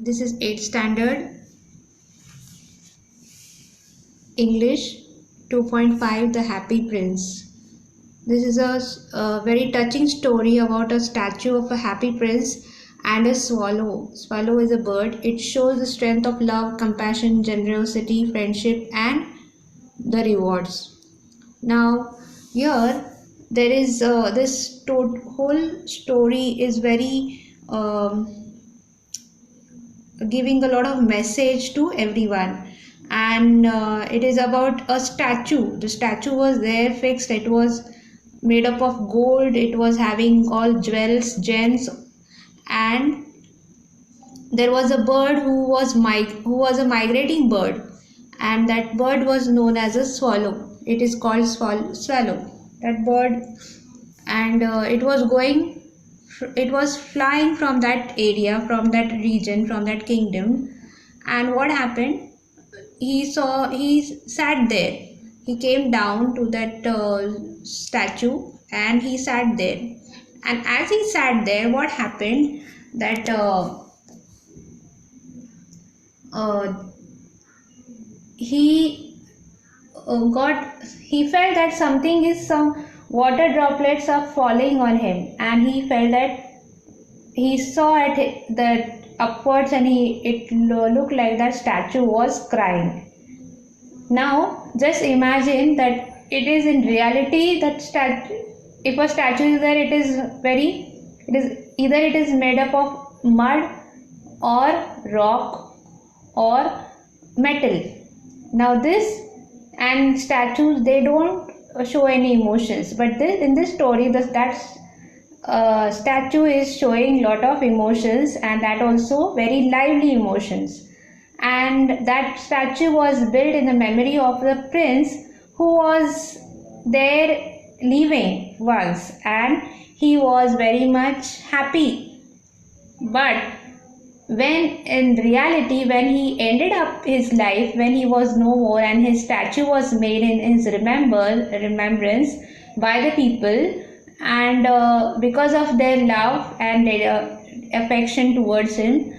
This is 8th standard English 2.5 The Happy Prince. This is a very touching story about a statue of a happy prince and a swallow. Swallow is a bird. It shows the strength of love, compassion, generosity, friendship, and the rewards. Now, here there is this whole story is very giving a lot of message to everyone, and it is about a statue. The statue was there fixed. It was made up of gold. It was having all jewels, gems, and there was a bird who was a migrating bird, and that bird was known as a swallow. It is called swallow, that bird. And it was flying from that area, from that region, from that kingdom. And what happened, he sat there. He came down to that statue and he sat there. And as he sat there, what happened, that he he felt that some water droplets are falling on him, and he felt that he saw that upwards, and it looked like that statue was crying. Now just imagine that it is in reality that statue. If a statue is there, it is either it is made up of mud or rock or metal. Now this, and statues, they don't show any emotions, but in this story that statue is showing lot of emotions, and that also very lively emotions. And that statue was built in the memory of the prince who was there living once, and he was very much happy. But when in reality, when he ended up his life, when he was no more, and his statue was made in his remembrance by the people, and because of their love and their affection towards him,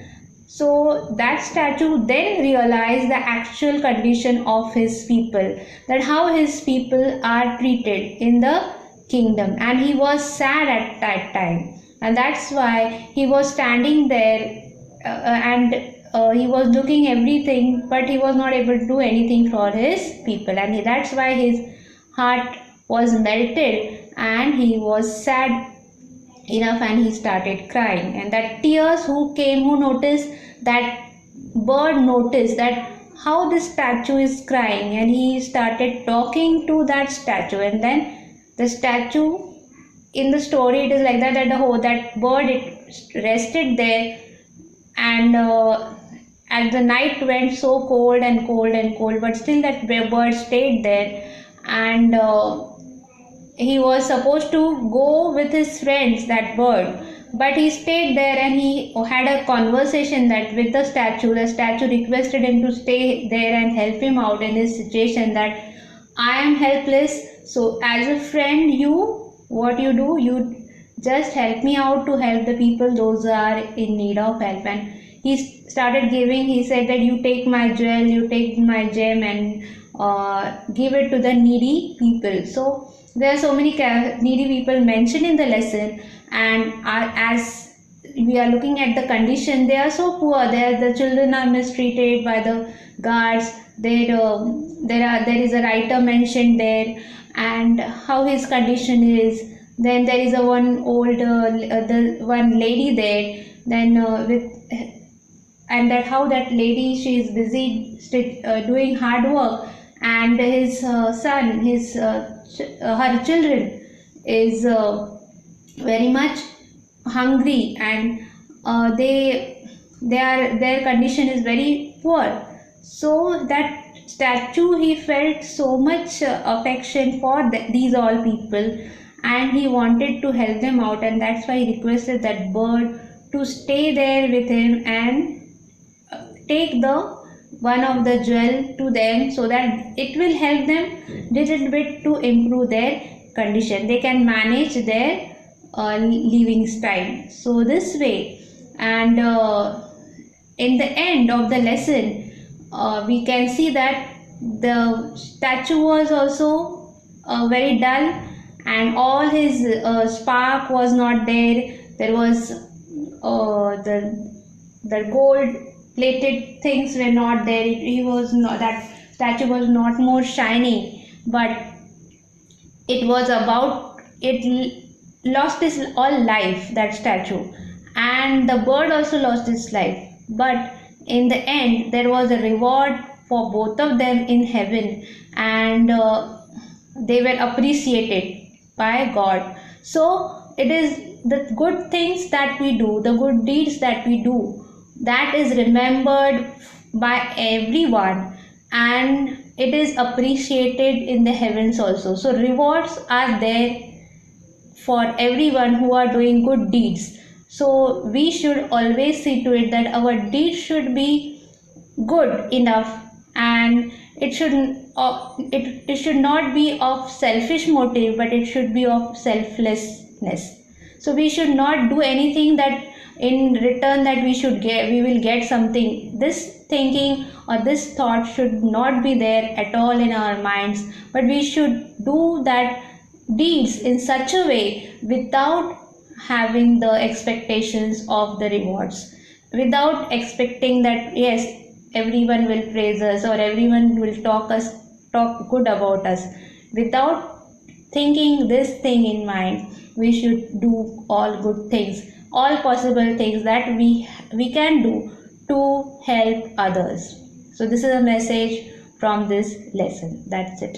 so that statue then realized the actual condition of his people, that how his people are treated in the kingdom, and he was sad at that time. And that's why he was standing there, and he was looking everything, but he was not able to do anything for his people, and that's why his heart was melted, and he was sad enough, and he started crying. And that tears who noticed, that bird noticed that how this statue is crying, and he started talking to that statue. And then the statue, in the story it is like that that bird, it rested there, and as the night went so cold and cold and cold, but still that bird stayed there. And he was supposed to go with his friends, that bird, but he stayed there, and he had a conversation that with the statue. The statue requested him to stay there and help him out in his situation, that I am helpless, so as a friend, what you do, you just help me out to help the people, those are in need of help. And he started giving. He said that you take my jewel, you take my gem, and give it to the needy people. So there are so many needy people mentioned in the lesson, and as we are looking at the condition, they are so poor. The children are mistreated by the guards. There is a writer mentioned there, and how his condition is. Then there is a one one lady there, then and that how that lady, she is busy doing hard work, and his son, her children is very much hungry, and their condition is very poor. So that statue, he felt so much affection for these all people, and he wanted to help them out, and that's why he requested that bird to stay there with him and take the one of the jewel to them, so that it will help them little bit to improve their condition. They can manage their living style. So this way, and in the end of the lesson, we can see that the statue was also very dull, and all his spark was not there. There was the gold plated things were not there. He was not, that statue was not more shiny, but it was about it lost its all life, that statue, and the bird also lost its life. But in the end there was a reward for both of them in heaven, and they were appreciated by God. So it is the good things that we do, the good deeds that we do, that is remembered by everyone, and it is appreciated in the heavens also. So rewards are there for everyone who are doing good deeds. So we should always see to it that our deeds should be good enough, and it should not be of selfish motive, but it should be of selflessness. So we should not do anything that in return that we will get something. This thinking or this thought should not be there at all in our minds, but we should do that deeds in such a way without having the expectations of the rewards, without expecting that yes, everyone will praise us or everyone will talk good about us. Without thinking this thing in mind, we should do all good things, all possible things that we can do to help others. So this is a message from this lesson. That's it.